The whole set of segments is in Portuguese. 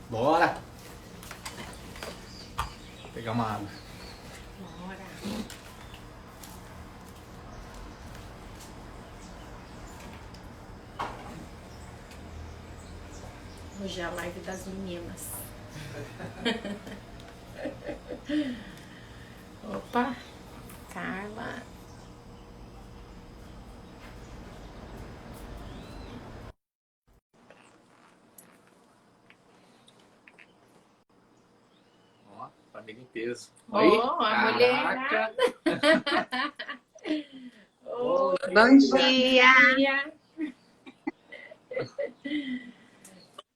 Bora! Vou pegar uma água. Bora. Hoje é a live das meninas. Opa, Carla. Ó, família em peso. Ó, a Caraca! mulherada. Ô, Bom dia! Dia.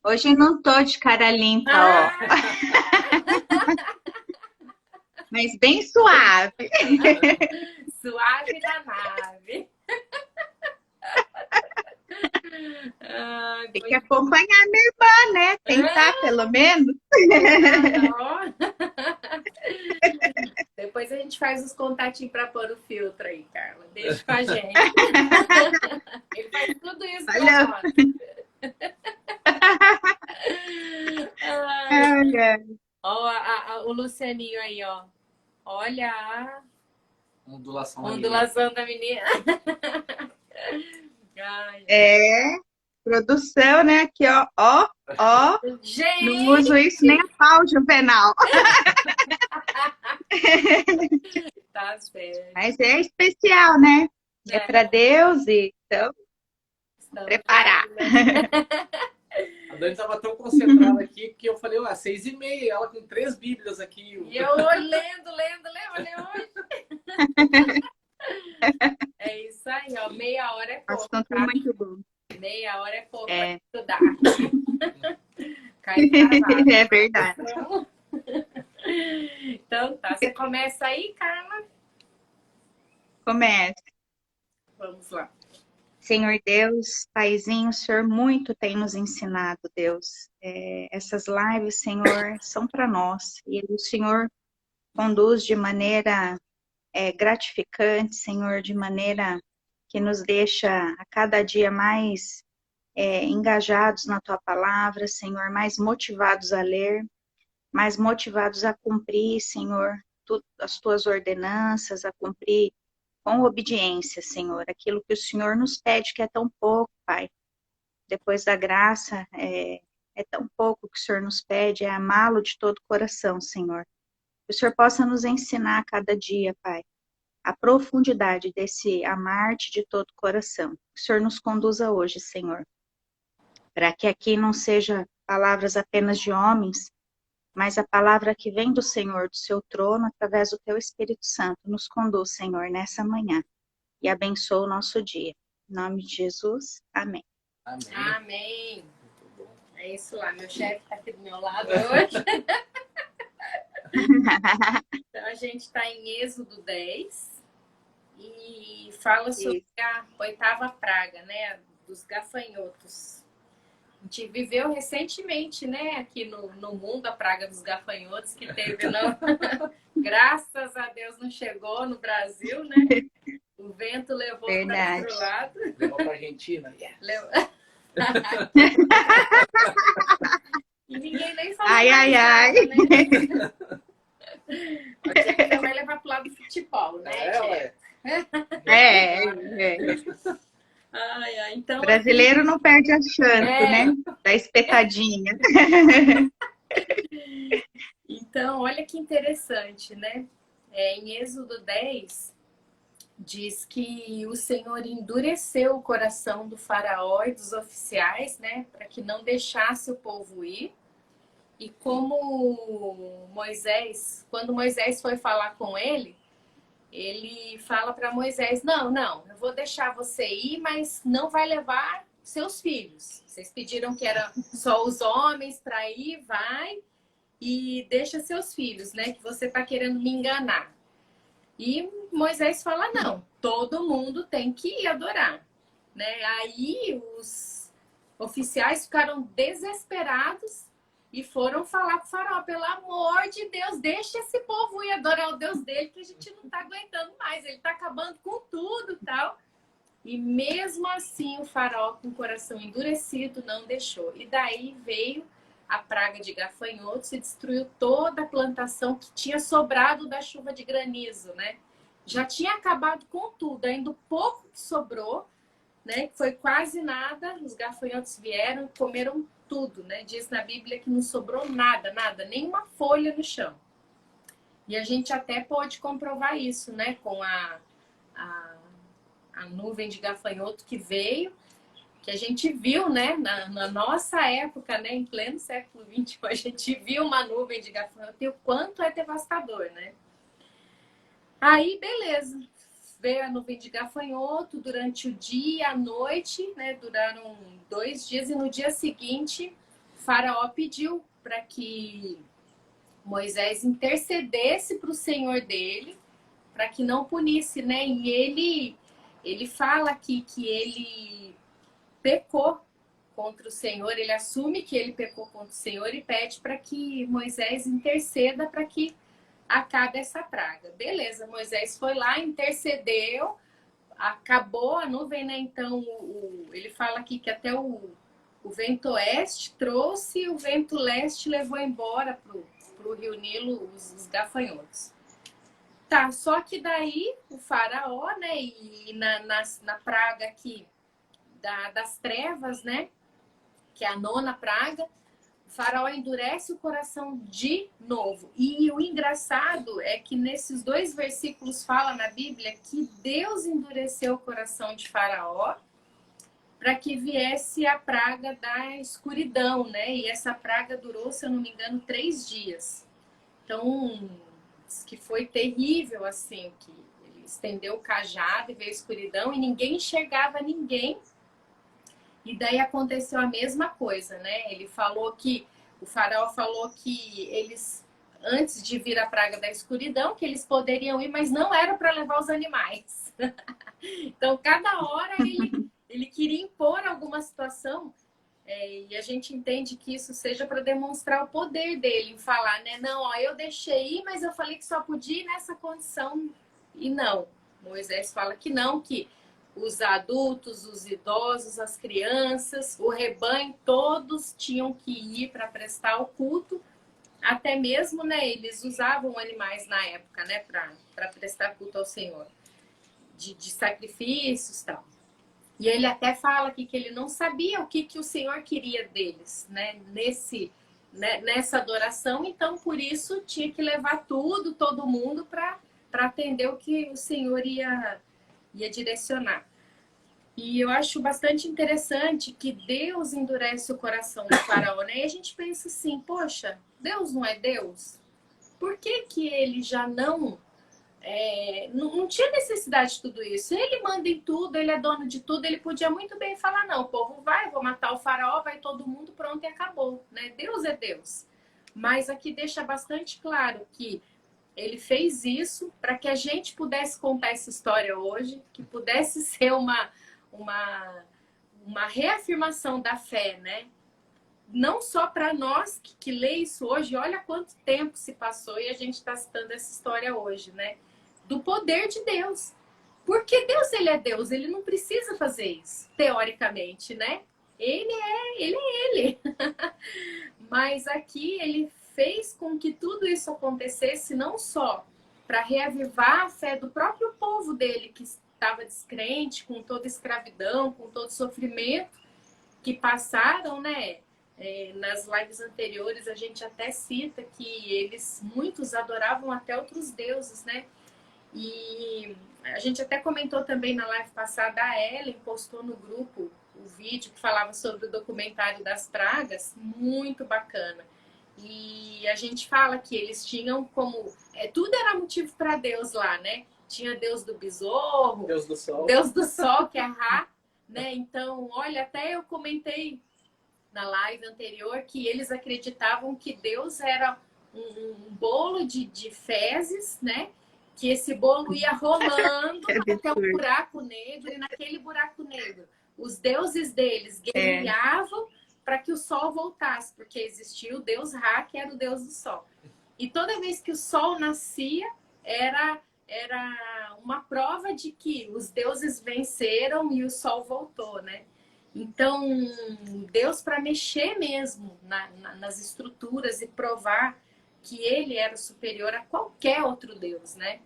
Hoje não tô de cara limpa, ó, mas bem suave. Suave na nave. Ai, Tem que acompanhar minha irmã, né? Tentar, pelo menos. Depois a gente faz os contatinhos para pôr o filtro aí, Carla. Deixa com a gente. Ele faz tudo isso pra nós. Olha, Ó, o Lucianinho aí, ó. Olha a ondulação ali. ondulação da menina. Ai, produção, né? Aqui, ó. Não gente! uso isso nem a pau, Juvenal. Tá certo. Mas é especial, né? É para Deus e então Estamos preparar. A Dani tava tão concentrada aqui que eu falei, 6h30, ela com 3 bíblias aqui. E eu lendo, olha hoje. É isso aí, ó. Meia hora é pouco. Assunto Tá? muito bom. Meia hora é pouco É. pra estudar. Cai travado. É verdade. Então tá, você começa aí, Carla? Comece. Vamos lá. Senhor Deus, Paizinho, o Senhor muito tem nos ensinado, Deus. Essas lives, Senhor, são para nós. E o Senhor conduz de maneira gratificante, Senhor, de maneira que nos deixa a cada dia mais engajados na Tua palavra, Senhor, mais motivados a ler, mais motivados a cumprir, Senhor, as Tuas ordenanças, a cumprir com obediência, Senhor, aquilo que o Senhor nos pede, que é tão pouco, Pai. Depois da graça, é tão pouco que o Senhor nos pede, é amá-lo de todo o coração, Senhor. Que o Senhor possa nos ensinar a cada dia, Pai, a profundidade desse amar-te de todo o coração. Que o Senhor nos conduza hoje, Senhor, para que aqui não seja palavras apenas de homens, mas a palavra que vem do Senhor, do seu trono, através do teu Espírito Santo, nos conduz, Senhor, nessa manhã. E abençoa o nosso dia. Em nome de Jesus, amém. Amém. Amém. Muito bom. É isso lá, meu chefe tá aqui do meu lado hoje. Então a gente tá em Êxodo 10 e fala sobre a 8ª praga, né? Dos gafanhotos. A gente viveu recentemente, né, aqui no mundo, a praga dos gafanhotos que teve, não. Graças a Deus não chegou no Brasil, né? O vento levou para outro lado. Levou pra Argentina. Yes. E ninguém nem falou Ai. nada, né? Aqui vai levar pro lado do futebol, né? Então, brasileiro não perde a chance, né? Da espetadinha. Então, olha que interessante, né? Em Êxodo 10, diz que o Senhor endureceu o coração do faraó e dos oficiais, né? Para que não deixasse o povo ir. E como Moisés, quando Moisés foi falar com ele fala para Moisés, não, eu vou deixar você ir, mas não vai levar seus filhos. Vocês pediram que era só os homens para ir, vai e deixa seus filhos, né? Que você está querendo me enganar. E Moisés fala, não, todo mundo tem que ir adorar, né? Aí os oficiais ficaram desesperados e foram falar pro faraó, pelo amor de Deus, deixa esse povo ir adorar o Deus dele, que a gente não tá aguentando mais, ele tá acabando com tudo e tal. E mesmo assim o faraó, com o coração endurecido, não deixou. E daí veio a praga de gafanhotos e destruiu toda a plantação que tinha sobrado da chuva de granizo, né? Já tinha acabado com tudo, ainda o pouco que sobrou, né? Que foi quase nada, os gafanhotos vieram, comeram tudo, né? Diz na Bíblia que não sobrou nada, nada, nenhuma folha no chão. E a gente até pode comprovar isso, né? Com a nuvem de gafanhoto que veio, que a gente viu, né? Na nossa época, né? Em pleno século XXI, a gente viu uma nuvem de gafanhoto e o quanto é devastador, né? Aí, beleza. Veio a nuvem de gafanhoto durante o dia, a noite, né? Duraram 2 dias e no dia seguinte, Faraó pediu para que Moisés intercedesse para o Senhor dele, para que não punisse, né? E ele fala aqui que ele pecou contra o Senhor, ele assume que ele pecou contra o Senhor e pede para que Moisés interceda para que acabe essa praga. Beleza, Moisés foi lá, intercedeu, acabou a nuvem, né? Então, ele fala aqui que até o vento oeste trouxe e o vento leste levou embora pro Rio Nilo os gafanhotos. Tá, só que daí o faraó, né? E na praga aqui das trevas, né? Que é a 9ª praga, o faraó endurece o coração de novo. E o engraçado é que nesses 2 versículos fala na Bíblia que Deus endureceu o coração de Faraó para que viesse a praga da escuridão, né? E essa praga durou, se eu não me engano, 3 dias. Então, diz que foi terrível, assim, que ele estendeu o cajado e veio a escuridão e ninguém enxergava ninguém. E daí aconteceu a mesma coisa, né? Ele falou que, o faraó falou que eles, antes de vir a praga da escuridão, que eles poderiam ir, mas não era para levar os animais. Então, cada hora ele queria impor alguma situação, e a gente entende que isso seja para demonstrar o poder dele em falar, né? Não, ó, eu deixei ir, mas eu falei que só podia ir nessa condição. E não, Moisés fala que não, que os adultos, os idosos, as crianças, o rebanho, todos tinham que ir para prestar o culto. Até mesmo, né, eles usavam animais na época, né, para prestar culto ao Senhor, de sacrifícios e tal. E ele até fala aqui que ele não sabia o que o Senhor queria deles, né, nessa adoração. Então, por isso, tinha que levar tudo, todo mundo, para atender o que o Senhor ia direcionar. E eu acho bastante interessante que Deus endurece o coração do faraó, né? E a gente pensa assim, poxa, Deus não é Deus? Por que que ele já não tinha necessidade de tudo isso? Ele manda em tudo, ele é dono de tudo, ele podia muito bem falar, não, o povo vai, vou matar o faraó, vai todo mundo, pronto e acabou, né? Deus é Deus. Mas aqui deixa bastante claro que ele fez isso para que a gente pudesse contar essa história hoje, que pudesse ser uma reafirmação da fé, né? Não só para nós que lê isso hoje, olha quanto tempo se passou e a gente está citando essa história hoje, né? Do poder de Deus. Porque Deus, ele é Deus, ele não precisa fazer isso, teoricamente, né? Ele é ele. Mas aqui ele fez com que tudo isso acontecesse não só para reavivar a fé do próprio povo dele, que estava descrente, com toda escravidão, com todo sofrimento que passaram, né? Nas lives anteriores a gente até cita que muitos adoravam até outros deuses, né? E a gente até comentou também na live passada, a Ellen postou no grupo o vídeo que falava sobre o documentário das pragas, muito bacana. E a gente fala que eles tinham como... tudo era motivo para Deus lá, né? Tinha Deus do besouro, Deus do Sol, que é Ra, né? Então, olha, até eu comentei na live anterior que eles acreditavam que Deus era um bolo de fezes, né? Que esse bolo ia rolando até o buraco negro, e naquele buraco negro os deuses deles guerreavam para que o sol voltasse, porque existia o deus Ra, que era o deus do sol. E toda vez que o sol nascia, era uma prova de que os deuses venceram e o sol voltou, né? Então, Deus, para mexer mesmo nas estruturas e provar que ele era superior a qualquer outro Deus, né?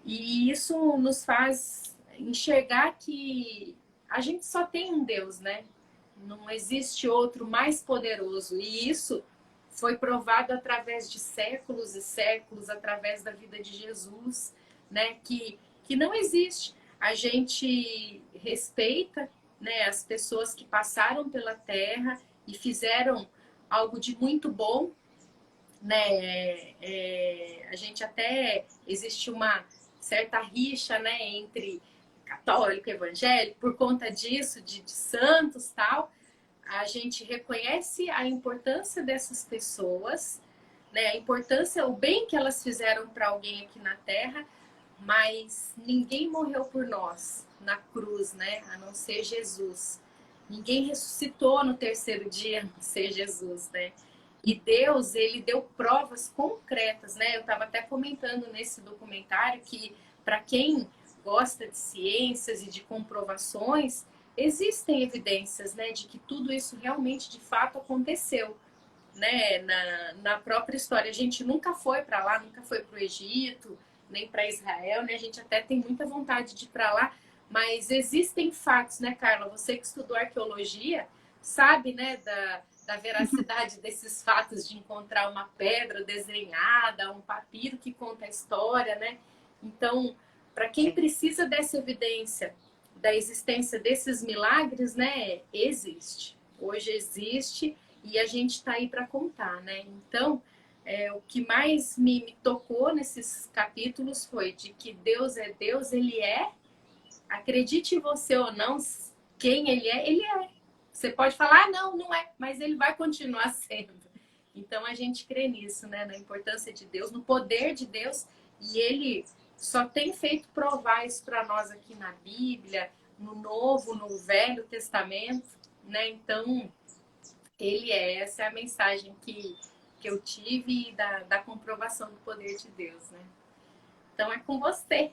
E isso nos faz enxergar que a gente só tem um Deus, né? Não existe outro mais poderoso. E isso foi provado através de séculos e séculos, através da vida de Jesus, né? Que não existe. A gente respeita, né, as pessoas que passaram pela Terra e fizeram algo de muito bom, né? A gente até existe uma certa rixa, né, entre católico e evangélico por conta disso, de santos tal. A gente reconhece a importância dessas pessoas, né, a importância, o bem que elas fizeram para alguém aqui na Terra, mas ninguém morreu por nós na cruz, né, a não ser Jesus. Ninguém ressuscitou no terceiro dia, a não ser Jesus, né? E Deus, ele deu provas concretas, né? Eu estava até comentando nesse documentário que, para quem gosta de ciências e de comprovações, existem evidências, né, de que tudo isso realmente, de fato, aconteceu, né? Na própria história. A gente nunca foi para lá, nunca foi para o Egito, nem para Israel, né? A gente até tem muita vontade de ir para lá, mas existem fatos, né, Carla? Você que estudou arqueologia, sabe, né, da veracidade desses fatos de encontrar uma pedra desenhada, um papiro que conta a história, né? Então, para quem precisa dessa evidência da existência desses milagres, né, existe. Hoje existe e a gente está aí para contar, né? Então, o que mais me tocou nesses capítulos foi de que Deus é Deus, Ele é. Acredite você ou não, quem Ele é, Ele é. Você pode falar, ah, não, não é, mas Ele vai continuar sendo. Então, a gente crê nisso, né? Na importância de Deus, no poder de Deus, e Ele só tem feito provar isso para nós aqui na Bíblia, no Novo, no Velho Testamento, né? Então, essa é a mensagem que eu tive da comprovação do poder de Deus, né? Então, é com você.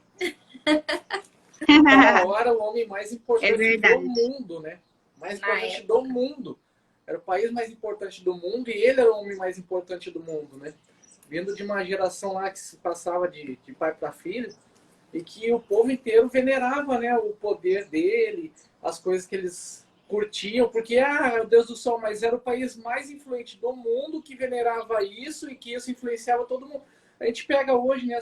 Agora o homem mais importante do mundo, né? Mais importante do mundo. Era o país mais importante do mundo e ele era o homem mais importante do mundo, né? Vindo de uma geração lá que se passava de pai para filho e que o povo inteiro venerava, né, o poder dele, as coisas que eles curtiam, porque, é o Deus do Sol, mas era o país mais influente do mundo que venerava isso e que isso influenciava todo mundo. A gente pega hoje, né,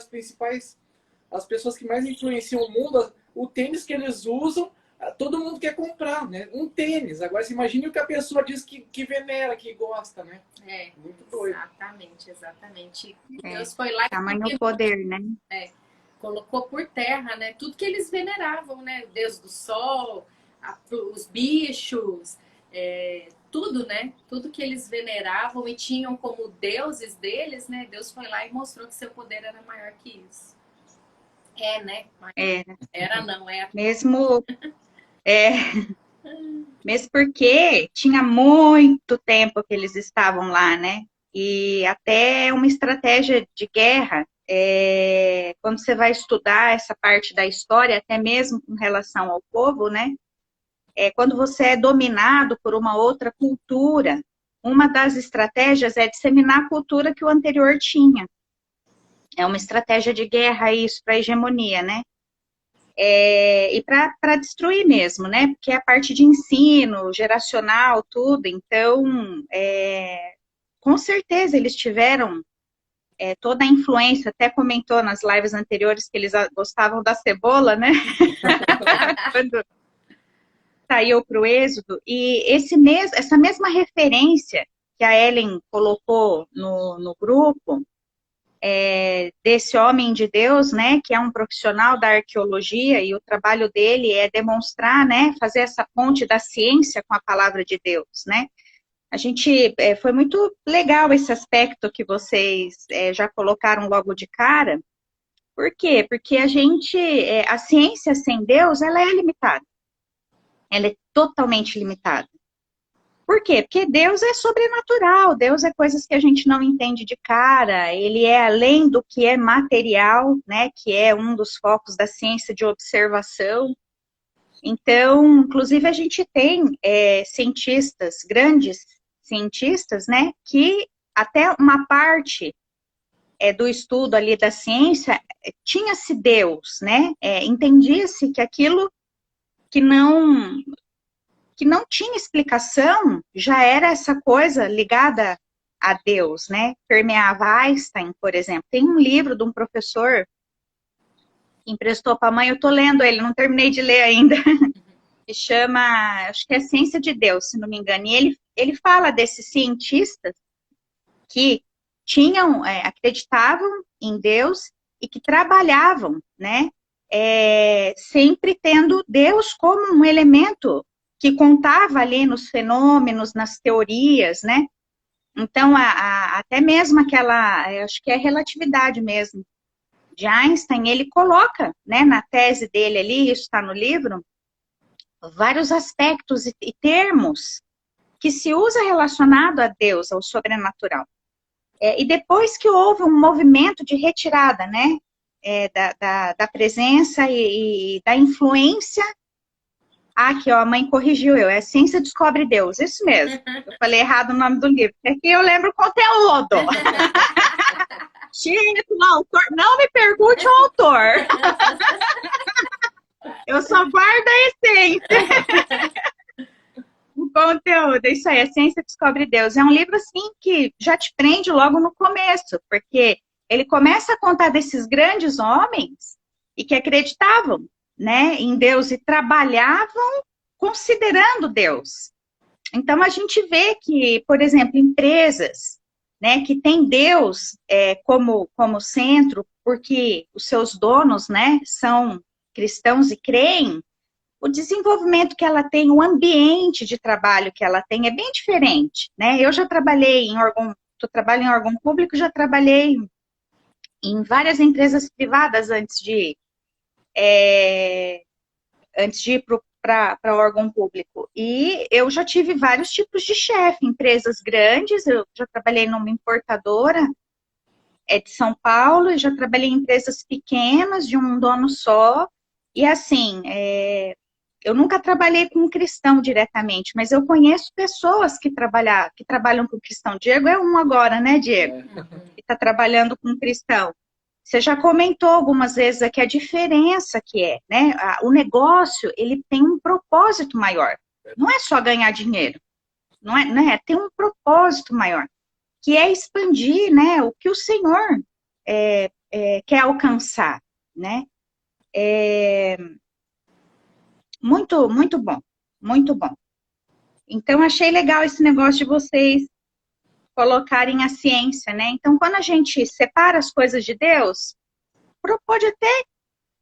as pessoas que mais influenciam o mundo, o tênis que eles usam, todo mundo quer comprar, né? Um tênis. Agora, você imagine o que a pessoa diz que venera, que gosta, né? Muito doido. Exatamente. Deus foi lá e tamanho poder, né? Colocou por terra, né? Tudo que eles veneravam, né? O Deus do Sol, os bichos, tudo, né? Tudo que eles veneravam e tinham como deuses deles, né? Deus foi lá e mostrou que seu poder era maior que isso. Né? Era não, é. Mesmo porque tinha muito tempo que eles estavam lá, né? E até uma estratégia de guerra, quando você vai estudar essa parte da história, até mesmo com relação ao povo, né? Quando você é dominado por uma outra cultura, uma das estratégias é disseminar a cultura que o anterior tinha. É uma estratégia de guerra isso, para hegemonia, né? E para destruir mesmo, né? Porque é a parte de ensino, geracional, tudo. Então, com certeza eles tiveram toda a influência. Até comentou nas lives anteriores que eles gostavam da cebola, né? Quando saiu para o Êxodo. E essa mesma referência que a Ellen colocou no grupo, desse homem de Deus, né, que é um profissional da arqueologia e o trabalho dele é demonstrar, né, fazer essa ponte da ciência com a palavra de Deus, né. A gente, foi muito legal esse aspecto que vocês já colocaram logo de cara. Por quê? Porque a ciência sem Deus, ela é limitada. Ela é totalmente limitada. Por quê? Porque Deus é sobrenatural, Deus é coisas que a gente não entende de cara, ele é além do que é material, né, que é um dos focos da ciência de observação. Então, inclusive, a gente tem cientistas, grandes cientistas, né, que até uma parte do estudo ali da ciência tinha-se Deus, né, entendia-se que aquilo que não tinha explicação já era essa coisa ligada a Deus, né, permeava Einstein, por exemplo. Tem um livro de um professor que emprestou para a mãe, eu estou lendo ele, não terminei de ler ainda, que chama, acho que é Ciência de Deus, se não me engano, e ele fala desses cientistas que acreditavam em Deus e que trabalhavam, né, sempre tendo Deus como um elemento que contava ali nos fenômenos, nas teorias, né, então até mesmo aquela, acho que é relatividade mesmo, de Einstein, ele coloca, né, na tese dele ali, isso está no livro, vários aspectos e termos que se usa relacionado a Deus, ao sobrenatural. E depois que houve um movimento de retirada, né, da presença e da influência, aqui, ó, a mãe corrigiu eu, é Ciência Descobre Deus, isso mesmo. Eu falei errado o nome do livro, porque eu lembro o conteúdo. Título, autor, não me pergunte o autor. Eu só guardo a essência. O conteúdo, isso aí, a Ciência Descobre Deus. É um livro, assim, que já te prende logo no começo, porque ele começa a contar desses grandes homens e que acreditavam, né, em Deus e trabalhavam considerando Deus. Então, a gente vê que, por exemplo, empresas, né, que têm Deus como centro, porque os seus donos, né, são cristãos e creem, o desenvolvimento que ela tem, o ambiente de trabalho que ela tem é bem diferente, né? Eu já trabalhei trabalho em órgão público, já trabalhei em várias empresas privadas antes de ir para órgão público. E eu já tive vários tipos de chefe, empresas grandes, eu já trabalhei numa importadora de São Paulo, e já trabalhei em empresas pequenas, de um dono só, e assim, eu nunca trabalhei com um cristão diretamente, mas eu conheço pessoas que trabalham com cristão. Diego é um agora, né, Diego? Que está trabalhando com cristão. Você já comentou algumas vezes aqui a diferença que é, né? O negócio, ele tem um propósito maior. Não é só ganhar dinheiro. Não é? Tem um propósito maior, que é expandir, né, o que o Senhor quer alcançar, né? Muito, muito bom, muito bom. Então, achei legal esse negócio de vocês colocarem a ciência, né? Então, quando a gente separa as coisas de Deus, pode até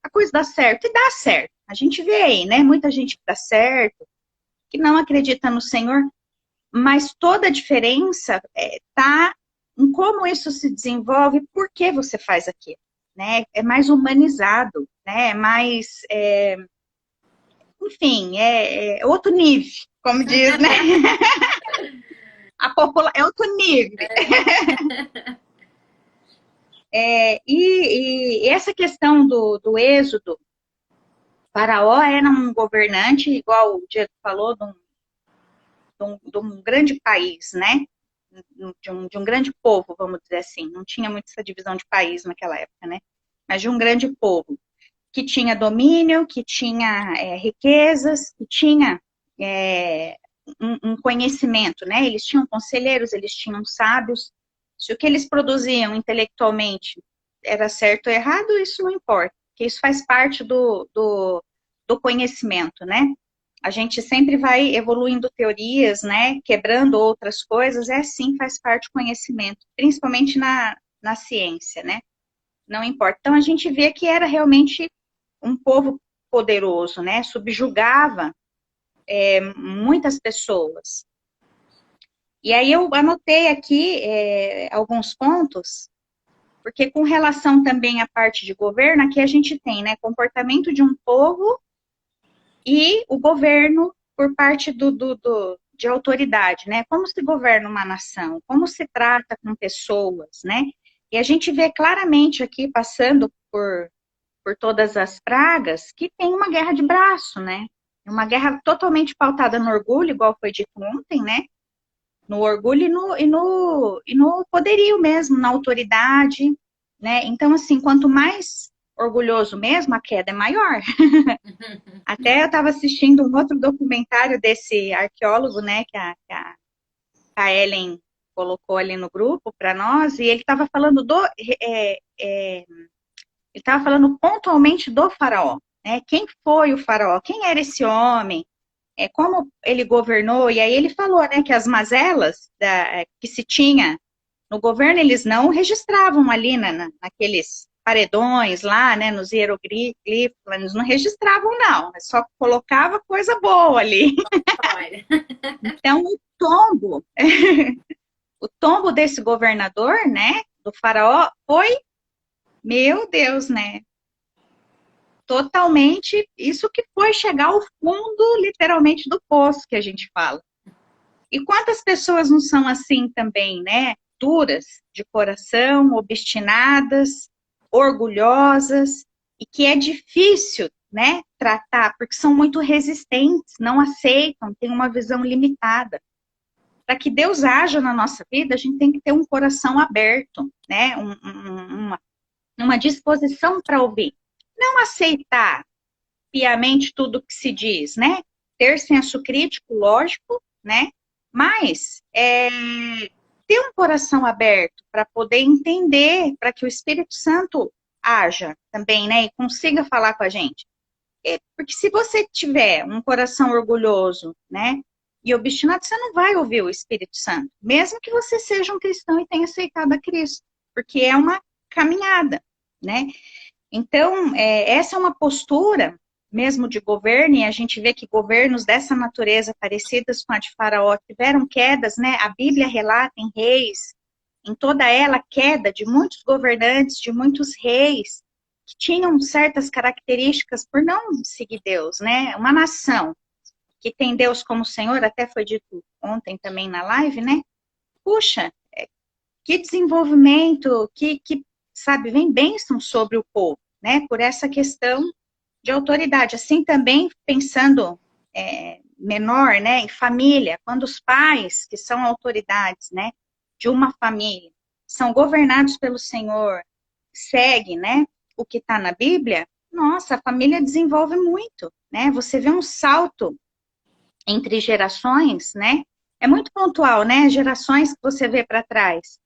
a coisa dar certo, e dá certo. A gente vê aí, né? Muita gente que dá certo, que não acredita no Senhor, mas toda a diferença tá em como isso se desenvolve, por que você faz aquilo, né? É mais humanizado, né? É mais... enfim, é outro nível, como diz, né? É outro nível. E essa questão do êxodo, Faraó era um governante, igual o Diego falou, de um grande país, né? De um grande povo, vamos dizer assim. Não tinha muito essa divisão de país naquela época, né? Mas de um grande povo, que tinha domínio, que tinha riquezas, que tinha um conhecimento, né? Eles tinham conselheiros, eles tinham sábios. Se o que eles produziam intelectualmente era certo ou errado, isso não importa, porque isso faz parte do conhecimento, né? A gente sempre vai evoluindo teorias, né? Quebrando outras coisas, assim, faz parte do conhecimento, principalmente na ciência, né? Não importa. Então, a gente vê que era realmente um povo poderoso, né? Subjugava muitas pessoas. E aí eu anotei aqui alguns pontos, porque com relação também à parte de governo, aqui a gente tem, né, comportamento de um povo e o governo por parte de autoridade, né? Como se governa uma nação, como se trata com pessoas, né? E a gente vê claramente aqui, passando por todas as pragas, que tem uma guerra de braço, né? Uma guerra totalmente pautada no orgulho, igual foi dito ontem, né? No orgulho e no poderio mesmo, na autoridade, né? Então, assim, quanto mais orgulhoso mesmo, a queda é maior. Até eu estava assistindo um outro documentário desse arqueólogo, né, que a Ellen colocou ali no grupo para nós, e ele estava falando ele estava falando pontualmente do faraó, né? Quem foi o faraó? Quem era esse homem? Como ele governou? E aí ele falou, né, que as mazelas que se tinha no governo, eles não registravam ali naqueles paredões lá, né, nos hieroglifos, eles não registravam, não, só colocava coisa boa ali. Então, o tombo desse governador, né, do faraó, foi, meu Deus, né, totalmente, isso que foi chegar ao fundo, literalmente, do poço, que a gente fala. E quantas pessoas não são assim também, né, duras de coração, obstinadas, orgulhosas, e que é difícil, né, tratar, porque são muito resistentes, não aceitam, têm uma visão limitada. Para que Deus haja na nossa vida, a gente tem que ter um coração aberto, né, uma disposição para ouvir. Não aceitar piamente tudo que se diz, né, ter senso crítico, lógico, né, mas ter um coração aberto para poder entender, para que o Espírito Santo haja também, né, e consiga falar com a gente. Porque se você tiver um coração orgulhoso, né, e obstinado, você não vai ouvir o Espírito Santo, mesmo que você seja um cristão e tenha aceitado a Cristo, porque é uma caminhada, né. Então, essa é uma postura mesmo de governo, e a gente vê que governos dessa natureza, parecidas com a de Faraó, tiveram quedas, né? A Bíblia relata em Reis, em toda ela, queda de muitos governantes, de muitos reis, que tinham certas características por não seguir Deus, né? Uma nação que tem Deus como Senhor, até foi dito ontem também na live, né? Puxa, que desenvolvimento, sabe, vem bênção sobre o povo, né? Por essa questão de autoridade. Assim também, pensando menor, né, em família, quando os pais, que são autoridades, né, de uma família, são governados pelo Senhor, seguem, né, o que está na Bíblia, nossa, a família desenvolve muito, né, você vê um salto entre gerações, né, é muito pontual, né, gerações que você vê para trás,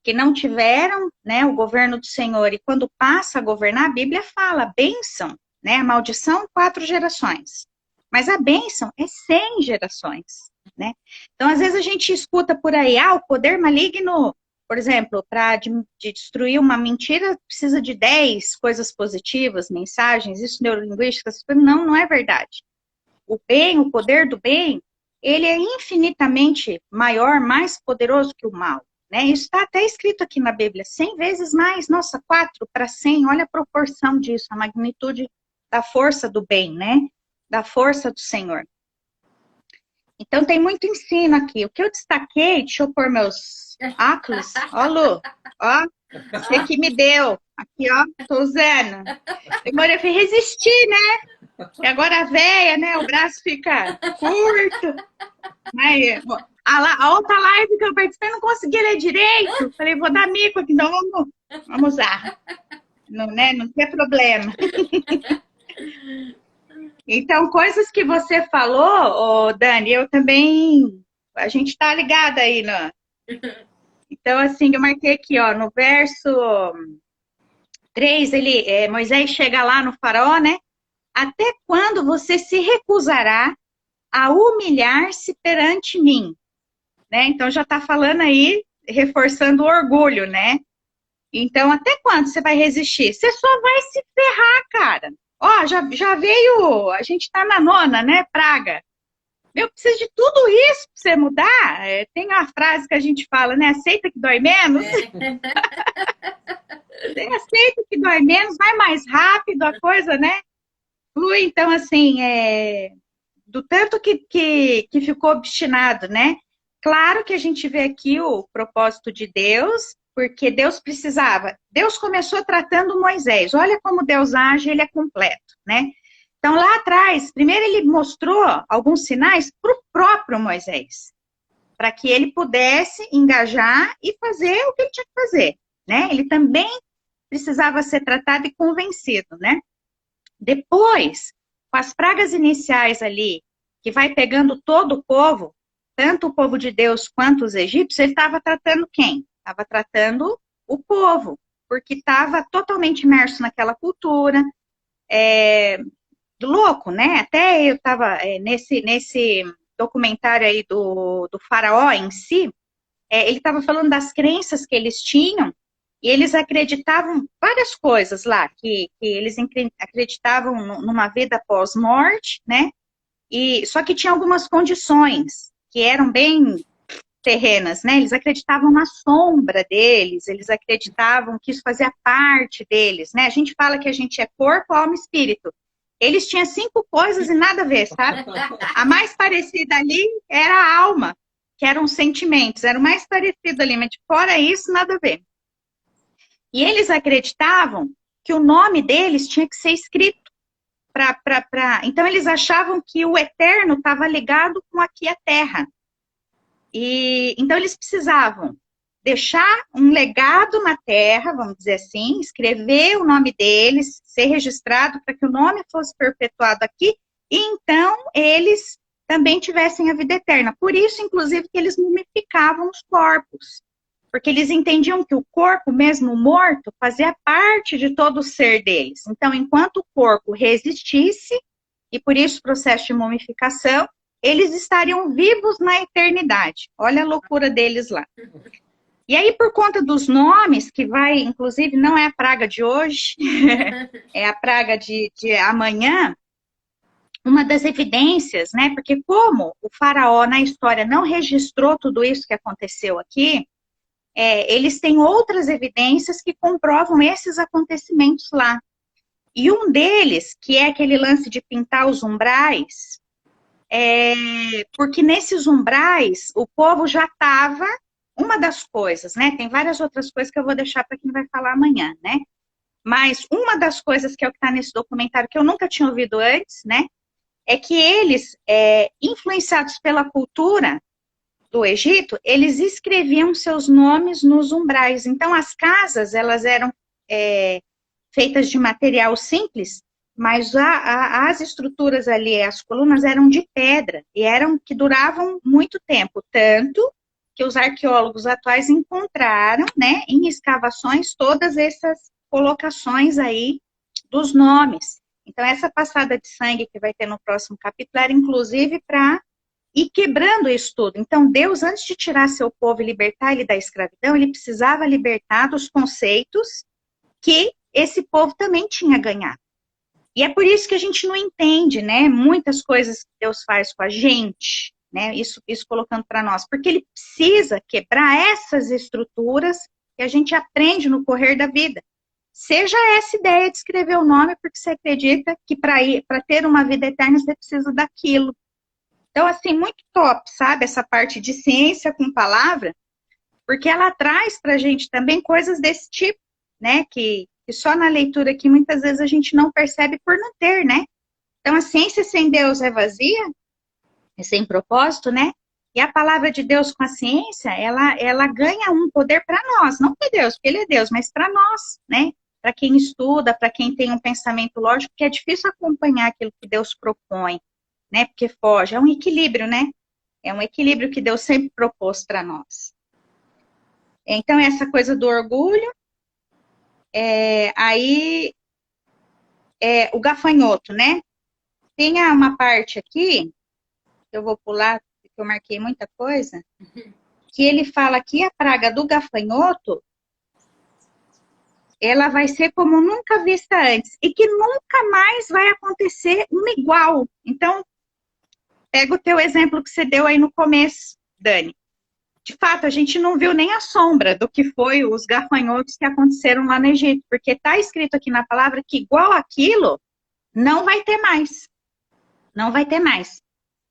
que não tiveram, né, o governo do Senhor, e quando passa a governar, a Bíblia fala, bênção, né, a maldição, 4 gerações. Mas a bênção é 100 gerações, né? Então, às vezes a gente escuta por aí, o poder maligno, por exemplo, para de destruir uma mentira, precisa de 10 coisas positivas, mensagens, isso neurolinguística, não é verdade. O bem, o poder do bem, ele é infinitamente maior, mais poderoso que o mal, né? Isso está até escrito aqui na Bíblia, 100 vezes mais, nossa, 4 para 100, olha a proporção disso, a magnitude da força do bem, né? Da força do Senhor. Então, tem muito ensino aqui. O que eu destaquei, deixa eu pôr meus óculos. Ó, Lu, ó, você que me deu. Aqui, ó, tô usando. Demorei pra resistir, né? E agora a véia, né? O braço fica curto. Aí, a outra live que eu participei, não consegui ler direito. Falei, vou dar mico aqui, então vamos usar. Não, né? Não tem problema. Então, coisas que você falou, Dani, eu também, a gente tá ligada aí, né? Então, assim, eu marquei aqui, ó, no verso 3, Moisés chega lá no faraó, né? Até quando você se recusará a humilhar-se perante mim? Né? Então, já tá falando aí, reforçando o orgulho, né? Então, até quando você vai resistir? Você só vai se ferrar, cara. Ó, já veio, a gente tá na 9ª, né, praga. Eu preciso de tudo isso pra você mudar. Tem a frase que a gente fala, né, aceita que dói menos. Você aceita que dói menos, vai mais rápido a coisa, né? Flui, então, assim, do tanto que ficou obstinado, né? Claro que a gente vê aqui o propósito de Deus, porque Deus precisava. Deus começou tratando Moisés. Olha como Deus age, ele é completo, né? Então, lá atrás, primeiro ele mostrou alguns sinais para o próprio Moisés, para que ele pudesse engajar e fazer o que ele tinha que fazer, né? Ele também precisava ser tratado e convencido, né? Depois, com as pragas iniciais ali, que vai pegando todo o povo, tanto o povo de Deus quanto os egípcios, ele estava tratando quem? Estava tratando o povo, porque estava totalmente imerso naquela cultura, louco, né? Até eu estava nesse documentário aí do faraó em si, ele estava falando das crenças que eles tinham, e eles acreditavam várias coisas lá, que eles acreditavam numa vida pós-morte, né? Só que tinha algumas condições que eram bem terrenas, né? Eles acreditavam na sombra deles, eles acreditavam que isso fazia parte deles, né? A gente fala que a gente é corpo, alma e espírito. Eles tinham 5 coisas e nada a ver, sabe? A mais parecida ali era a alma, que eram os sentimentos, era o mais parecido ali, mas fora isso, nada a ver. E eles acreditavam que o nome deles tinha que ser escrito. Então, eles achavam que o eterno estava ligado com aqui a terra. Então, eles precisavam deixar um legado na terra, vamos dizer assim, escrever o nome deles, ser registrado para que o nome fosse perpetuado aqui, e então eles também tivessem a vida eterna. Por isso, inclusive, que eles mumificavam os corpos, porque eles entendiam que o corpo, mesmo morto, fazia parte de todo o ser deles. Então, enquanto o corpo resistisse, e por isso o processo de mumificação, eles estariam vivos na eternidade. Olha a loucura deles lá. E aí, por conta dos nomes, que vai, inclusive, não é a praga de hoje, é a praga de amanhã, uma das evidências, né? Porque como o faraó na história não registrou tudo isso que aconteceu aqui, eles têm outras evidências que comprovam esses acontecimentos lá. E um deles, que é aquele lance de pintar os umbrais, porque nesses umbrais o povo já estava, uma das coisas, né? Tem várias outras coisas que eu vou deixar para quem vai falar amanhã, né? Mas uma das coisas que é o que está nesse documentário, que eu nunca tinha ouvido antes, né? É que eles, influenciados pela cultura do Egito, eles escreviam seus nomes nos umbrais. Então, as casas, elas eram feitas de material simples, mas as estruturas ali, as colunas eram de pedra, e que duravam muito tempo, tanto que os arqueólogos atuais encontraram, né, em escavações, todas essas colocações aí dos nomes. Então, essa passada de sangue que vai ter no próximo capítulo era, inclusive, para ir quebrando isso tudo. Então, Deus, antes de tirar seu povo e libertar ele da escravidão, ele precisava libertar dos conceitos que esse povo também tinha ganhado. E é por isso que a gente não entende, né, muitas coisas que Deus faz com a gente, né, isso colocando para nós, porque ele precisa quebrar essas estruturas que a gente aprende no correr da vida. Seja essa ideia de escrever o nome, porque você acredita que para ter uma vida eterna você precisa daquilo. Então, assim, muito top, sabe, essa parte de ciência com palavra, porque ela traz para a gente também coisas desse tipo, né, que só na leitura aqui muitas vezes a gente não percebe por não ter, né? Então, a ciência sem Deus é vazia, é sem propósito, né? E a palavra de Deus com a ciência, ela ganha um poder para nós, não para Deus, porque ele é Deus, mas para nós, né? Para quem estuda, para quem tem um pensamento lógico, que é difícil acompanhar aquilo que Deus propõe, né? Porque foge, é um equilíbrio, né? É um equilíbrio que Deus sempre propôs para nós. Então, essa coisa do orgulho, o gafanhoto, né? Tem uma parte aqui, eu vou pular, porque eu marquei muita coisa, que ele fala que a praga do gafanhoto, ela vai ser como nunca vista antes, e que nunca mais vai acontecer uma igual. Então, pega o teu exemplo que você deu aí no começo, Dani. De fato, a gente não viu nem a sombra do que foi os gafanhotos que aconteceram lá no Egito, porque está escrito aqui na palavra que igual aquilo não vai ter mais. Não vai ter mais.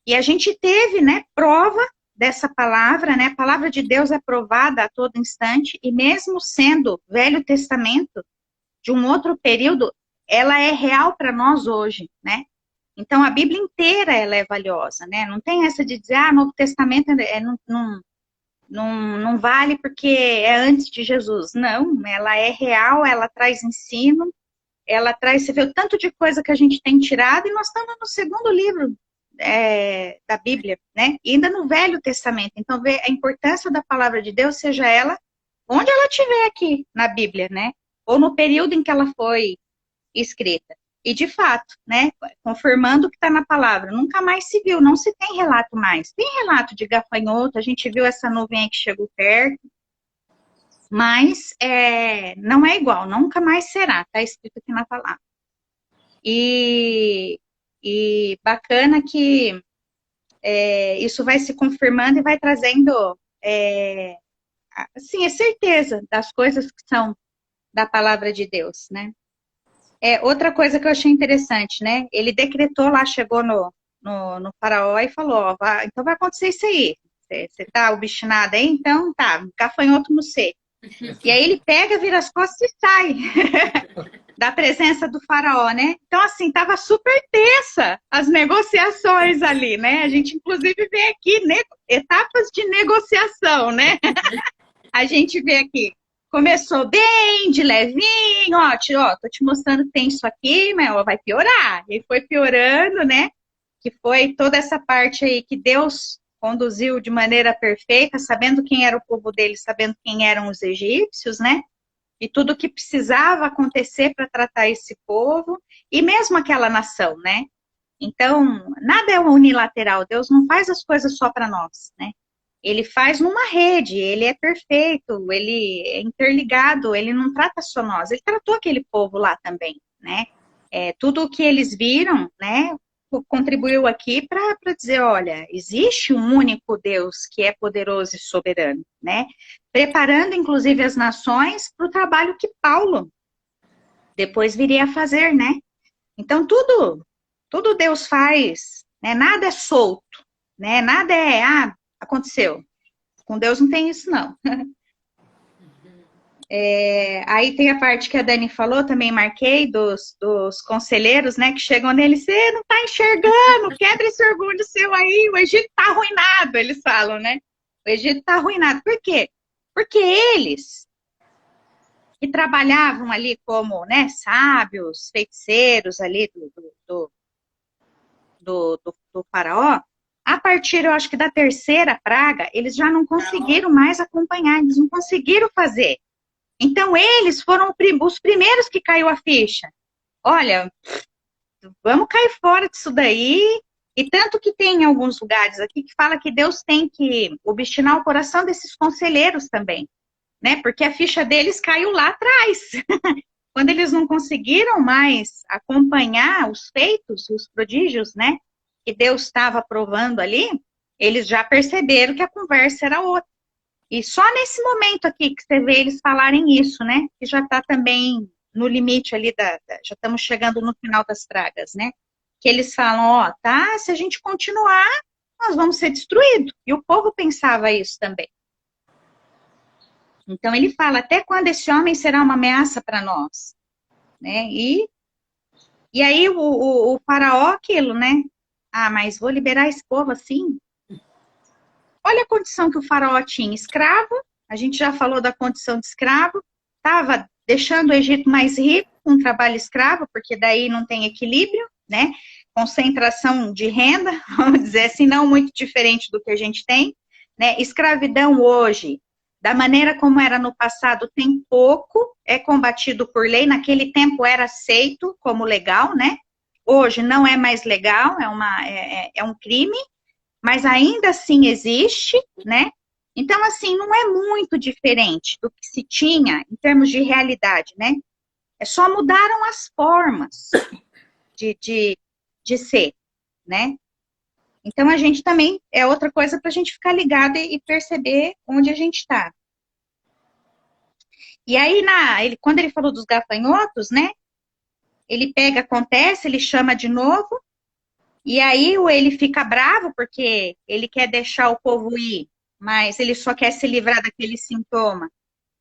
E a gente teve, né, prova dessa palavra, né? A palavra de Deus é provada a todo instante, e mesmo sendo Velho Testamento, de um outro período, ela é real para nós hoje, né? Então, a Bíblia inteira ela é valiosa, né? Não tem essa de dizer, Novo Testamento não vale porque é antes de Jesus. Não, ela é real, ela traz ensino, ela traz, você vê o tanto de coisa que a gente tem tirado, e nós estamos no segundo livro da Bíblia, né? E ainda no Velho Testamento. Então, vê a importância da palavra de Deus, seja ela onde ela estiver aqui na Bíblia, né? Ou no período em que ela foi escrita. E, de fato, né, confirmando o que está na palavra, nunca mais se viu, não se tem relato mais. Tem relato de gafanhoto, a gente viu essa nuvem aí que chegou perto, mas não é igual, nunca mais será, está escrito aqui na palavra. E bacana que isso vai se confirmando e vai trazendo assim, a certeza das coisas que são da palavra de Deus, né? Outra coisa que eu achei interessante, né? Ele decretou lá, chegou no faraó e falou, então vai acontecer isso aí. Você tá obstinado aí? Então tá, gafanhoto no seio. E aí ele pega, vira as costas e sai da presença do faraó, né? Então, assim, tava super tensa as negociações ali, né? A gente, inclusive, vê aqui etapas de negociação, né? A gente vê aqui. Começou bem, de levinho, tô te mostrando que tem isso aqui, mas vai piorar. E foi piorando, né? Que foi toda essa parte aí que Deus conduziu de maneira perfeita, sabendo quem era o povo dele, sabendo quem eram os egípcios, né? E tudo o que precisava acontecer para tratar esse povo, e mesmo aquela nação, né? Então, nada é unilateral, Deus não faz as coisas só para nós, né? Ele faz numa rede, ele é perfeito, ele é interligado, ele não trata só nós, ele tratou aquele povo lá também, né? Tudo o que eles viram, né, contribuiu aqui para dizer, olha, existe um único Deus que é poderoso e soberano, né? Preparando, inclusive, as nações para o trabalho que Paulo depois viria a fazer, né? Então, tudo Deus faz, né? Nada é solto, né? Nada aconteceu. Com Deus não tem isso, não. Aí tem a parte que a Dani falou, também marquei, dos conselheiros, né, que chegam nele, você não tá enxergando, quebra esse orgulho seu aí, o Egito tá arruinado, eles falam, né? O Egito tá arruinado. Por quê? Porque eles, que trabalhavam ali como, né, sábios, feiticeiros ali do faraó, a partir, eu acho que da terceira praga, eles já não conseguiram mais acompanhar, eles não conseguiram fazer. Então, eles foram os primeiros que caiu a ficha. Olha, vamos cair fora disso daí. E tanto que tem em alguns lugares aqui que fala que Deus tem que obstinar o coração desses conselheiros também, né? Porque a ficha deles caiu lá atrás. Quando eles não conseguiram mais acompanhar os feitos, os prodígios, né? Que Deus estava provando ali, eles já perceberam que a conversa era outra. E só nesse momento aqui que você vê eles falarem isso, né? Que já está também no limite ali, já estamos chegando no final das pragas, né? Que eles falam, se a gente continuar, nós vamos ser destruídos. E o povo pensava isso também. Então ele fala, até quando esse homem será uma ameaça para nós? Né? E aí o faraó, aquilo, né? Mas vou liberar esse povo assim? Olha a condição que o faraó tinha, escravo, a gente já falou da condição de escravo, estava deixando o Egito mais rico com trabalho escravo, porque daí não tem equilíbrio, né? Concentração de renda, vamos dizer assim, não muito diferente do que a gente tem, né? Escravidão hoje, da maneira como era no passado, tem pouco, é combatido por lei, naquele tempo era aceito como legal, né? Hoje não é mais legal, é um crime, mas ainda assim existe, né? Então, assim, não é muito diferente do que se tinha em termos de realidade, né? Só mudaram as formas de ser, né? Então, a gente também, é outra coisa para a gente ficar ligado e perceber onde a gente está. E aí, quando ele falou dos gafanhotos, né? Ele pega, acontece, ele chama de novo, e aí ele fica bravo porque ele quer deixar o povo ir, mas ele só quer se livrar daquele sintoma.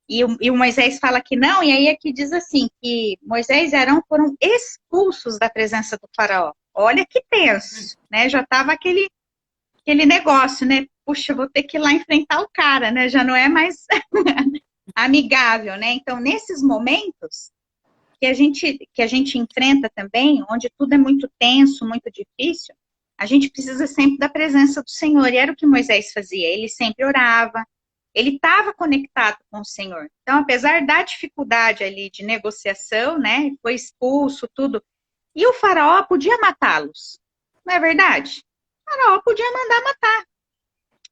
E o Moisés fala que não, e aí aqui diz assim, que Moisés e Arão foram expulsos da presença do faraó. Olha que tenso, né? Já estava aquele negócio, né? Puxa, vou ter que ir lá enfrentar o cara, né? Já não é mais amigável, né? Então, nesses momentos que a gente enfrenta também, onde tudo é muito tenso, muito difícil, a gente precisa sempre da presença do Senhor. E era o que Moisés fazia. Ele sempre orava, ele estava conectado com o Senhor. Então, apesar da dificuldade ali de negociação, né? Foi expulso, tudo. E o faraó podia matá-los, não é verdade? O faraó podia mandar matar.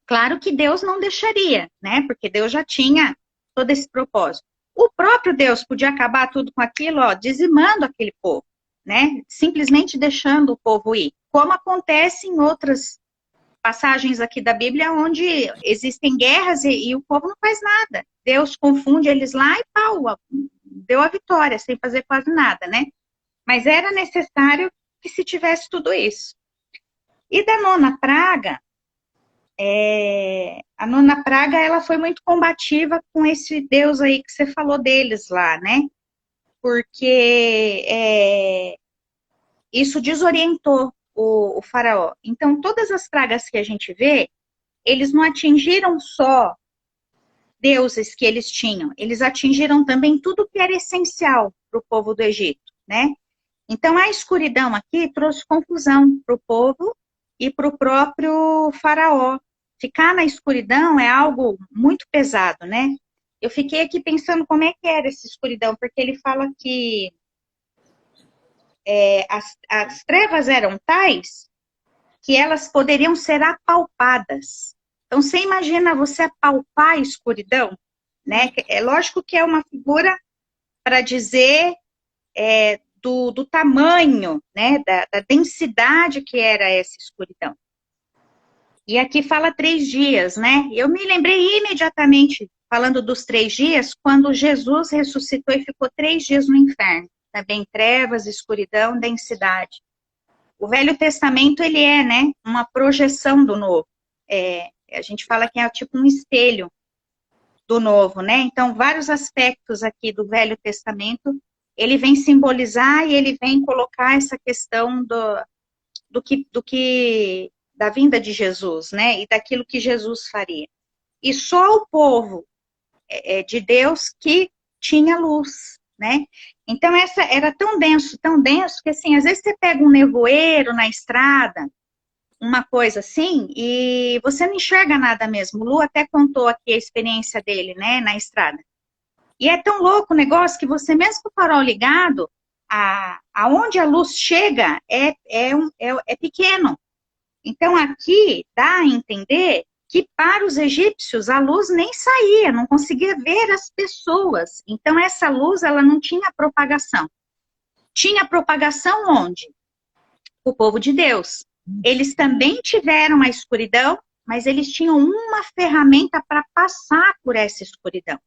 Claro que Deus não deixaria, né? Porque Deus já tinha todo esse propósito. O próprio Deus podia acabar tudo com aquilo, ó, dizimando aquele povo, né? Simplesmente deixando o povo ir. Como acontece em outras passagens aqui da Bíblia, onde existem guerras e o povo não faz nada. Deus confunde eles lá e pau, deu a vitória, sem fazer quase nada, né? Mas era necessário que se tivesse tudo isso. E da nona praga, a nona praga, ela foi muito combativa com esse Deus aí que você falou deles lá, né? Porque isso desorientou o faraó. Então, todas as pragas que a gente vê, eles não atingiram só deuses que eles tinham, eles atingiram também tudo que era essencial para o povo do Egito, né? Então, a escuridão aqui trouxe confusão para o povo e para o próprio faraó. Ficar na escuridão é algo muito pesado, né? Eu fiquei aqui pensando como é que era essa escuridão, porque ele fala que as trevas eram tais que elas poderiam ser apalpadas. Então, você imagina você apalpar a escuridão, né? É lógico que é uma figura para dizer do tamanho, né, da densidade que era essa escuridão. E aqui fala 3 dias, né? Eu me lembrei imediatamente, falando dos 3 dias, quando Jesus ressuscitou e ficou 3 dias no inferno. Também trevas, escuridão, densidade. O Velho Testamento, ele é, né, uma projeção do Novo. A gente fala que é tipo um espelho do Novo, né? Então, vários aspectos aqui do Velho Testamento ele vem simbolizar e ele vem colocar essa questão da vinda de Jesus, né? E daquilo que Jesus faria. E só o povo de Deus que tinha luz, né? Então, essa era tão denso, que assim, às vezes você pega um nevoeiro na estrada, uma coisa assim, e você não enxerga nada mesmo. O Lu até contou aqui a experiência dele, né, na estrada. E é tão louco o negócio que você, mesmo com o farol ligado, aonde a luz chega é pequeno. Então, aqui dá a entender que para os egípcios a luz nem saía, não conseguia ver as pessoas. Então, essa luz ela não tinha propagação. Tinha propagação onde? O povo de Deus. Eles também tiveram a escuridão, mas eles tinham uma ferramenta para passar por essa escuridão.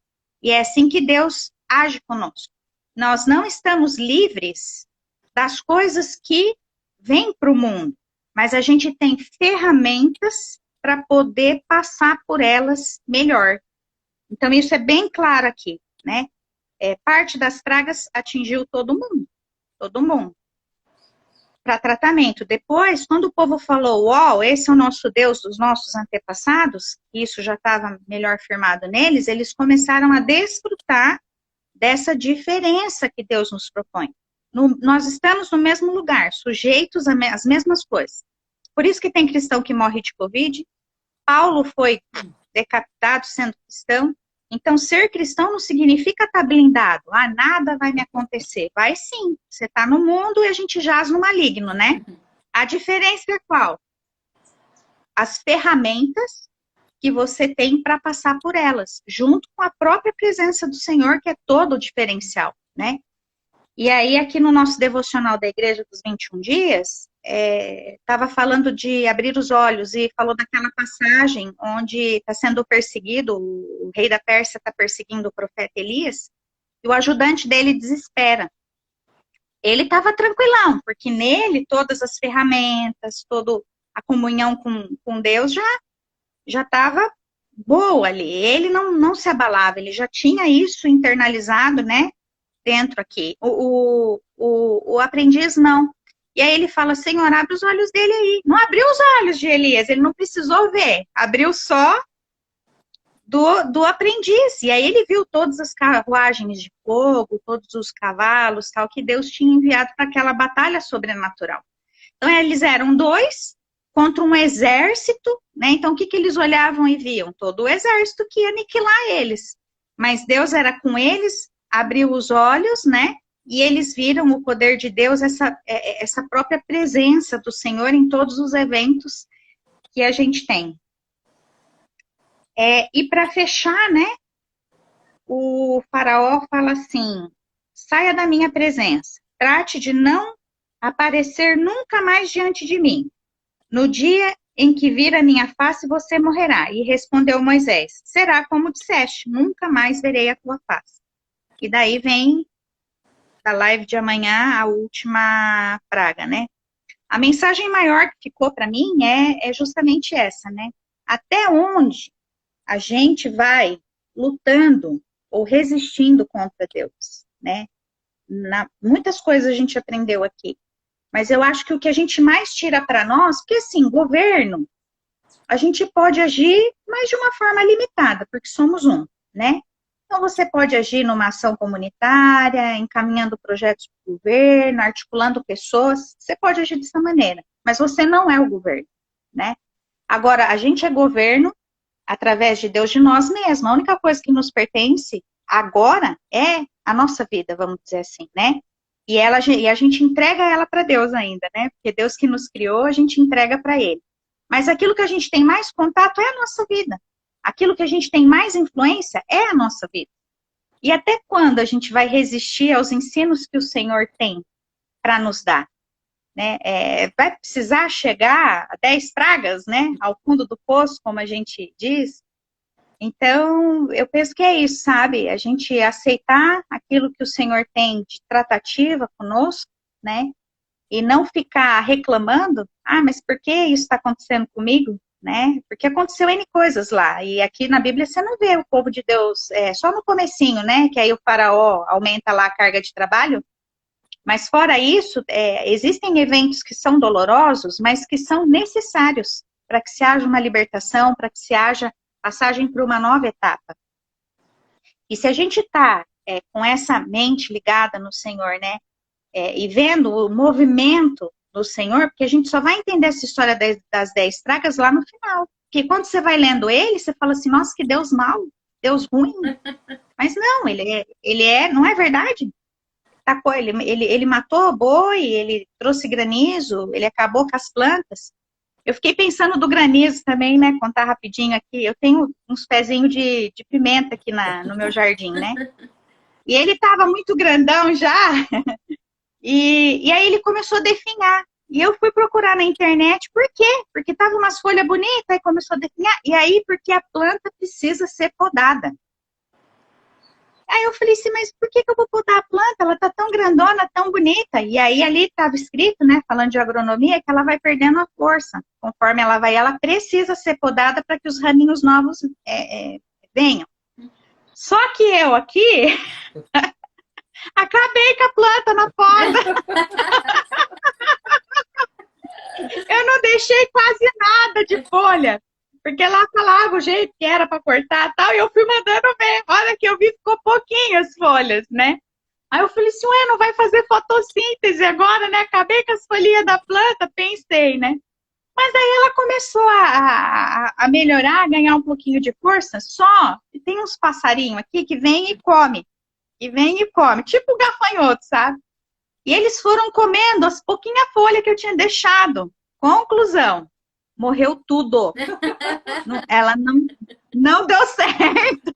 E é assim que Deus age conosco. Nós não estamos livres das coisas que vêm para o mundo, mas a gente tem ferramentas para poder passar por elas melhor. Então, isso é bem claro aqui, né? Parte das pragas atingiu todo mundo, para tratamento. Depois, quando o povo falou, uau, esse é o nosso Deus dos nossos antepassados, isso já estava melhor firmado neles, eles começaram a desfrutar dessa diferença que Deus nos propõe. Nós estamos no mesmo lugar, sujeitos às mesmas coisas. Por isso que tem cristão que morre de Covid, Paulo foi decapitado sendo cristão. Então, ser cristão não significa estar blindado. Nada vai me acontecer. Vai sim. Você está no mundo e a gente jaz no maligno, né? A diferença é qual? As ferramentas que você tem para passar por elas, junto com a própria presença do Senhor, que é todo o diferencial, né? E aí, aqui no nosso devocional da Igreja dos 21 Dias, estava falando de abrir os olhos e falou daquela passagem onde está sendo perseguido, o rei da Pérsia está perseguindo o profeta Elias, e o ajudante dele desespera. Ele estava tranquilão, porque nele todas as ferramentas, toda a comunhão com Deus já estava boa ali. Ele não se abalava, ele já tinha isso internalizado, né? Dentro aqui. O aprendiz não. E aí ele fala, Senhor, abre os olhos dele aí. Não abriu os olhos de Elias, ele não precisou ver. Abriu só do aprendiz. E aí ele viu todas as carruagens de fogo, todos os cavalos, tal, que Deus tinha enviado para aquela batalha sobrenatural. Então eles eram 2 contra um exército, né? Então o que eles olhavam e viam? Todo o exército que ia aniquilar eles. Mas Deus era com eles, abriu os olhos, né? E eles viram o poder de Deus, essa própria presença do Senhor em todos os eventos que a gente tem. E para fechar, né? O faraó fala assim, saia da minha presença, trate de não aparecer nunca mais diante de mim. No dia em que vir a minha face, você morrerá. E respondeu Moisés, será como disseste, nunca mais verei a tua face. E daí vem da live de amanhã a última praga, né? A mensagem maior que ficou para mim é justamente essa, né? Até onde a gente vai lutando ou resistindo contra Deus, né? Muitas coisas a gente aprendeu aqui. Mas eu acho que o que a gente mais tira para nós, porque assim, governo, a gente pode agir, mas de uma forma limitada, porque somos um, né? Então você pode agir numa ação comunitária, encaminhando projetos para o governo, articulando pessoas, você pode agir dessa maneira, mas você não é o governo, né? Agora, a gente é governo através de Deus, de nós mesmos. A única coisa que nos pertence agora é a nossa vida, vamos dizer assim, né? E a gente entrega ela para Deus ainda, né? Porque Deus que nos criou, a gente entrega para Ele. Mas aquilo que a gente tem mais contato é a nossa vida. Aquilo que a gente tem mais influência é a nossa vida. E até quando a gente vai resistir aos ensinos que o Senhor tem para nos dar? Né? Vai precisar chegar a 10 pragas, né? Ao fundo do poço, como a gente diz. Então, eu penso que é isso, sabe? A gente aceitar aquilo que o Senhor tem de tratativa conosco, né? E não ficar reclamando, mas por que isso está acontecendo comigo? Né? Porque aconteceu N coisas lá. E aqui na Bíblia você não vê o povo de Deus, só no comecinho, né? Que aí o faraó aumenta lá a carga de trabalho. Mas fora isso, existem eventos que são dolorosos, mas que são necessários para que se haja uma libertação, para que se haja passagem para uma nova etapa. E se a gente está com essa mente ligada no Senhor, né? E vendo o movimento do Senhor, porque a gente só vai entender essa história das 10 pragas lá no final. Porque quando você vai lendo ele, você fala assim, nossa, que Deus mau, Deus ruim. Mas não, não é verdade? Ele matou boi, ele trouxe granizo, ele acabou com as plantas. Eu fiquei pensando do granizo também, né? Contar rapidinho aqui. Eu tenho uns pezinhos de pimenta aqui no meu jardim, né? E ele estava muito grandão já. E aí ele começou a definhar. E eu fui procurar na internet. Por quê? Porque tava umas folhas bonitas e começou a definhar. E aí, porque a planta precisa ser podada. Aí eu falei assim, mas por que eu vou podar a planta? Ela tá tão grandona, tão bonita. E aí ali estava escrito, né, falando de agronomia, que ela vai perdendo a força. Conforme ela vai, ela precisa ser podada para que os raminhos novos venham. Só que eu aqui acabei com a planta na poda. Eu não deixei quase nada de folha. Porque lá falava o jeito que era para cortar e tal, e eu fui mandando ver. Olha que eu vi, ficou pouquinho as folhas, né? Aí eu falei assim, ué, não vai fazer fotossíntese agora, né? Acabei com as folhinhas da planta, pensei, né? Mas aí ela começou a melhorar, a ganhar um pouquinho de força, só que tem uns passarinhos aqui que vem e come. E vem e come, tipo gafanhoto, sabe? E eles foram comendo as pouquinhas folhas que eu tinha deixado. Conclusão. Morreu tudo. Ela não deu certo.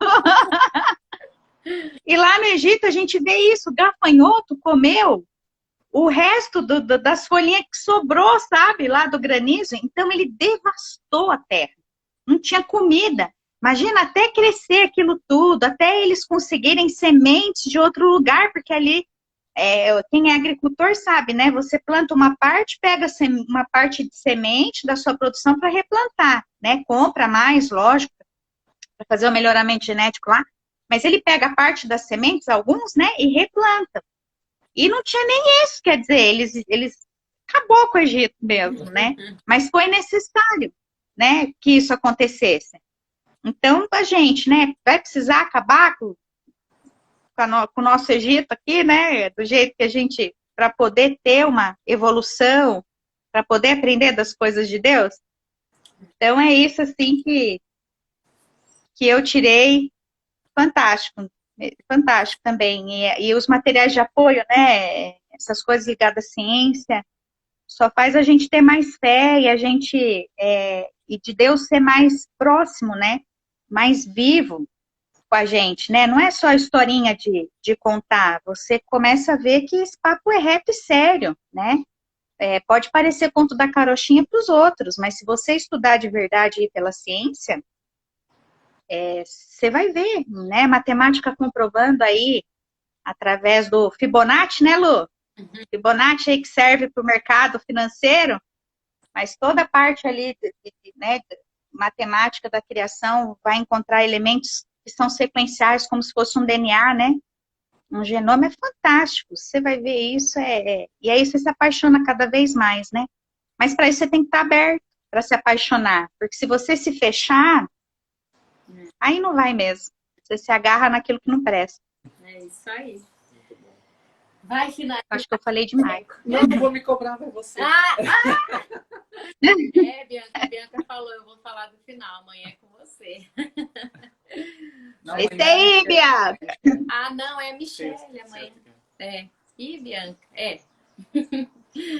E lá no Egito a gente vê isso. O gafanhoto comeu o resto das folhinhas que sobrou, sabe? Lá do granizo. Então ele devastou a terra. Não tinha comida. Imagina até crescer aquilo tudo. Até eles conseguirem sementes de outro lugar. Porque ali... quem é agricultor sabe, né? Você planta uma parte, pega uma parte de semente da sua produção para replantar, né? Compra mais, lógico, para fazer o melhoramento genético lá, mas ele pega a parte das sementes, alguns, né, e replanta. E não tinha nem isso, quer dizer, eles acabou com o Egito mesmo, né? Mas foi necessário, né, que isso acontecesse. Então, a gente, né, vai precisar acabar com o nosso Egito aqui, né, do jeito que a gente, para poder ter uma evolução, para poder aprender das coisas de Deus. Então, é isso, assim, que eu tirei. Fantástico, fantástico também. E os materiais de apoio, né, essas coisas ligadas à ciência, só faz a gente ter mais fé e a gente, e de Deus ser mais próximo, né, mais vivo com a gente, né, não é só historinha de contar, você começa a ver que esse papo é reto e sério, né, pode parecer conto da carochinha para os outros, mas se você estudar de verdade pela ciência, você vai ver, né, matemática comprovando aí, através do Fibonacci, né, Lu? Fibonacci aí que serve para o mercado financeiro, mas toda a parte ali, né, matemática da criação vai encontrar elementos que são sequenciais, como se fosse um DNA, né? Um genoma é fantástico, você vai ver isso, e aí você se apaixona cada vez mais, né? Mas para isso você tem que estar aberto para se apaixonar, porque se você se fechar, aí não vai mesmo. Você se agarra naquilo que não presta. É isso aí. Vai, finalizar. Acho que eu falei demais. Não vou me cobrar, vai você. Bianca falou, eu vou falar do final, amanhã é com você. Não, Esse aí, Bianca! Não, é a Michelle amanhã. E Bianca,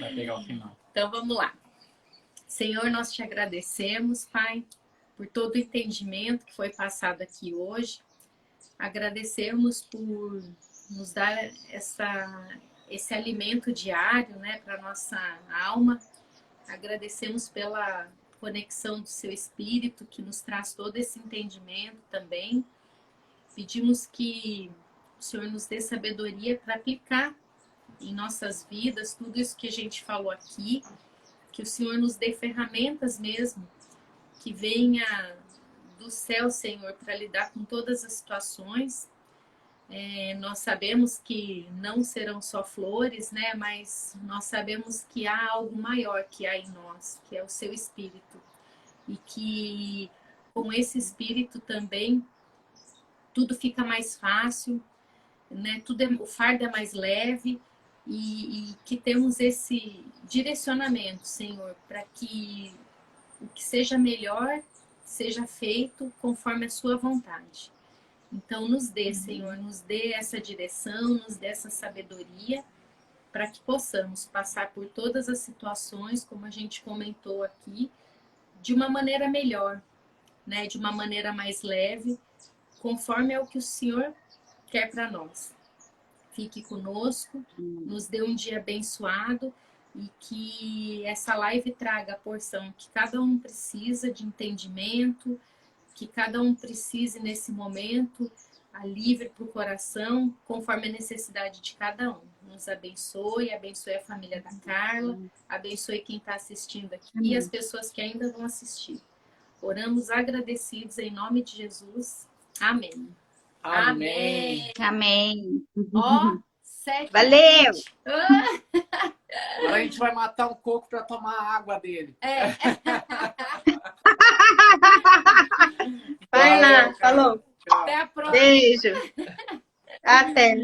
Vai pegar o final. Então vamos lá. Senhor, nós te agradecemos, Pai, por todo o entendimento que foi passado aqui hoje. Agradecemos por nos dar esse alimento diário, né, para nossa alma. Agradecemos pela conexão do seu Espírito, que nos traz todo esse entendimento também. Pedimos que o Senhor nos dê sabedoria para aplicar em nossas vidas tudo isso que a gente falou aqui, que o Senhor nos dê ferramentas mesmo, que venha do céu, Senhor, para lidar com todas as situações. Nós sabemos que não serão só flores, né? Mas nós sabemos que há algo maior que há em nós, que é o seu Espírito. E que com esse Espírito também tudo fica mais fácil, né? O fardo é mais leve e que temos esse direcionamento, Senhor, para que o que seja melhor seja feito conforme a sua vontade. Então, nos dê, Senhor, nos dê essa direção, nos dê essa sabedoria, para que possamos passar por todas as situações, como a gente comentou aqui, de uma maneira melhor, né? De uma maneira mais leve, conforme é o que o Senhor quer para nós. Fique conosco, nos dê um dia abençoado e que essa live traga a porção que cada um precisa de entendimento, que cada um precise nesse momento, livre para o coração, conforme a necessidade de cada um. Nos abençoe, abençoe a família da Carla, abençoe quem está assistindo aqui e as pessoas que ainda vão assistir. Oramos agradecidos em nome de Jesus. Amém. Amém. Amém. Ó, 7. Valeu! Agora a gente vai matar um coco para tomar a água dele. Vai lá, falou. Tchau. Até a próxima. Beijo. Até.